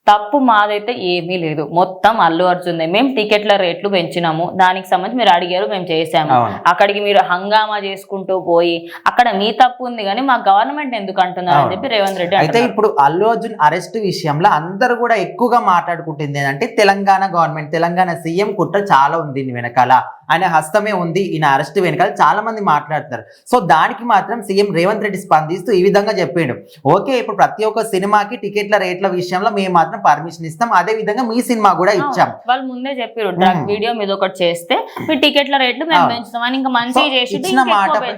తప్పు మాదైతే ఏమీ లేదు, మొత్తం అల్లు అర్జున్. మేము టికెట్ల రేట్లు పెంచినాము, దానికి సంబంధించి మీరు అడిగారు, మేము చేసాము. అక్కడికి మీరు హంగామా చేసుకుంటూ పోయి అక్కడ మీ తప్పు ఉంది కానీ మా గవర్నమెంట్ ఎందుకు అంటున్నారు అని చెప్పి రేవంత్ రెడ్డి అయితే ఇప్పుడు అల్లు అర్జున్ అరెస్ట్ విషయంలో అందరూ కూడా ఎక్కువగా మాట్లాడుకుంటుంది ఏంటంటే తెలంగాణ గవర్నమెంట్, తెలంగాణ సీఎం కుట్ర చాలా ఉంది వెనకాల, ఆయన హస్తమే ఉంది ఈయన అరెస్ట్ వెనకాల చాలా మంది మాట్లాడుతున్నారు. సో దానికి మాత్రం సీఎం రేవంత్ రెడ్డి స్పందిస్తూ ఈ విధంగా చెప్పాడు, ఓకే ఇప్పుడు ప్రతి ఒక్క సినిమాకి టికెట్ల రేట్ల విషయంలో మేము మాత్రం పర్మిషన్ ఇస్తాం, అదే విధంగా మీ సినిమా కూడా ఇచ్చాం. వాళ్ళు ముందే చెప్పారు డ్రగ్ వీడియో మీద ఒకటి చేస్తే మీ టికెట్ల రేట్లు మేము పెంచుతాం అని, ఇంకా మంచిగా చేసి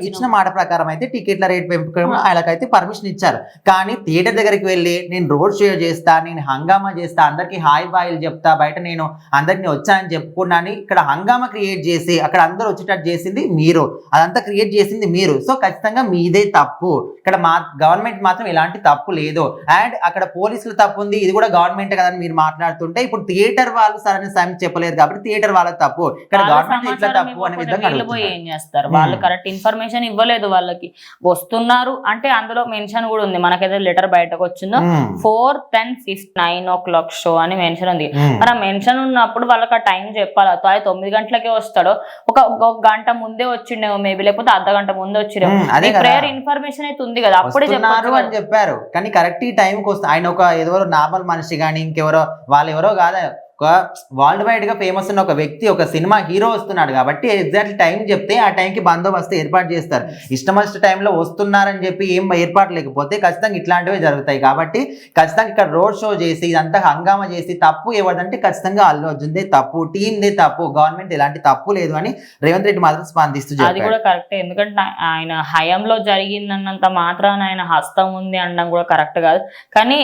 ఇచ్చిన మాట ప్రకారం అయితే టికెట్ల రేట్ పెంపకం వాళ్ళకైతే పర్మిషన్ ఇచ్చారు. కానీ థియేటర్ దగ్గరికి వెళ్ళి నేను రోడ్ షో చేస్తా, నేను హంగామా చేస్తా, అందరికి హాయ్ బాయ్లు చెప్తా, బయట నేను అందరికి వచ్చానని చెప్పుకున్నాను, ఇక్కడ హంగామా క్రియేట్ చేసి అక్కడ అందరూ వచ్చేటట్టు చేసింది మీరు, అదంతా క్రియేట్ చేసింది మీరు. సో ఖచ్చితంగా మీదే తప్పు, ఇక్కడ మా గవర్నమెంట్ మాత్రం ఎలాంటి తప్పు లేదు. అండ్ అక్కడ పోలీసులు తప్పు ఉంది, ఇది కూడా గవర్నమెంట్ కదా అని మీరు మాట్లాడుతుంటే ఇప్పుడు థియేటర్ వాళ్ళు సరైన సమయం చెప్పలేదు కాబట్టి థియేటర్ వాళ్ళ తప్పు, ఇక్కడ గవర్నమెంట్ ఇట్లా తప్పు అనే విధంగా ఏం చేస్తారు. వాళ్ళు కరెక్ట్ ఇన్ఫర్మేషన్ ఇవ్వలేదు, వాళ్ళకి వస్తున్నారు అంటే అందులో మెన్షన్ కూడా ఉంది, మనకైతే లెటర్ బయటకు వచ్చిందో 4, 10, 5, 9 o'clock షో అని మెన్షన్ ఉంది. మరి ఆ మెన్షన్ ఉన్నప్పుడు వాళ్ళకి ఆ టైం చెప్పాలి. 9 గంటలకే వస్తాడో ఒక గంట ముందే వచ్చిండేమో మేబీ, లేకపోతే అర్ధ గంట ముందే వచ్చిండేమో. ప్రేయర్ ఇన్ఫర్మేషన్ అయితే ఉంది కదా, అప్పుడే అని చెప్పారు. కానీ కరెక్ట్ ఈ టైంకి వస్తే ఆయన ఒక ఎవరో నార్మల్ మనిషి కానీ ఇంకెవరో వాళ్ళు ఎవరో కాదా, ఒక వరల్డ్ వైడ్ గా ఫేమస్ ఉన్న ఒక వ్యక్తి, ఒక సినిమా హీరో వస్తున్నాడు కాబట్టి ఎగ్జాక్ట్ టైం చెప్తే ఆ టైంకి బందోబస్తు ఏర్పాటు చేస్తారు. ఇష్టమైన టైంలో వస్తున్నారని చెప్పి ఏం ఏర్పాటు లేకపోతే ఖచ్చితంగా ఇట్లాంటివే జరుగుతాయి. కాబట్టి ఖచ్చితంగా ఇక్కడ రోడ్ షో చేసి ఇదంతా హంగామా చేసి తప్పు ఎవరిదంటే ఖచ్చితంగా అల్లు అర్జున్దే తప్పు, టీందే తప్పు, గవర్నమెంట్ ఎలాంటి తప్పు లేదు అని రేవంత్ రెడ్డి మాత్రం స్పందిస్తూ అది కూడా కరెక్టే. ఎందుకంటే ఆయన హయాంలో జరిగిందన్నంత మాత్రాన ఆయన హస్తం ఉంది అనడం కూడా కరెక్ట్ కాదు. కానీ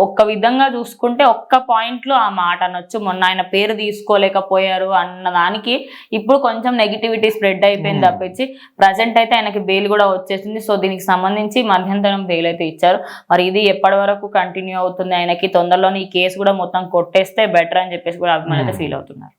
ఒక్క విధంగా చూసుకుంటే ఒక్క పాయింట్ లో ఆ మాట అనొచ్చు, మొన్న ఆయన పేరు తీసుకోలేకపోయారు అన్న దానికి ఇప్పుడు కొంచెం నెగిటివిటీ స్ప్రెడ్ అయిపోయింది తప్పించి ప్రజెంట్ అయితే ఆయనకి బెయిల్ కూడా వచ్చేసింది. సో దీనికి సంబంధించి మధ్యంతరం బెయిల్ అయితే ఇచ్చారు. మరి ఇది ఎప్పటి వరకు కంటిన్యూ అవుతుంది, ఆయనకి తొందరలోనే ఈ కేసు కూడా మొత్తం కొట్టేస్తే బెటర్ అని చెప్పేసి కూడా అభిమానులు అయితే ఫీల్ అవుతున్నారు.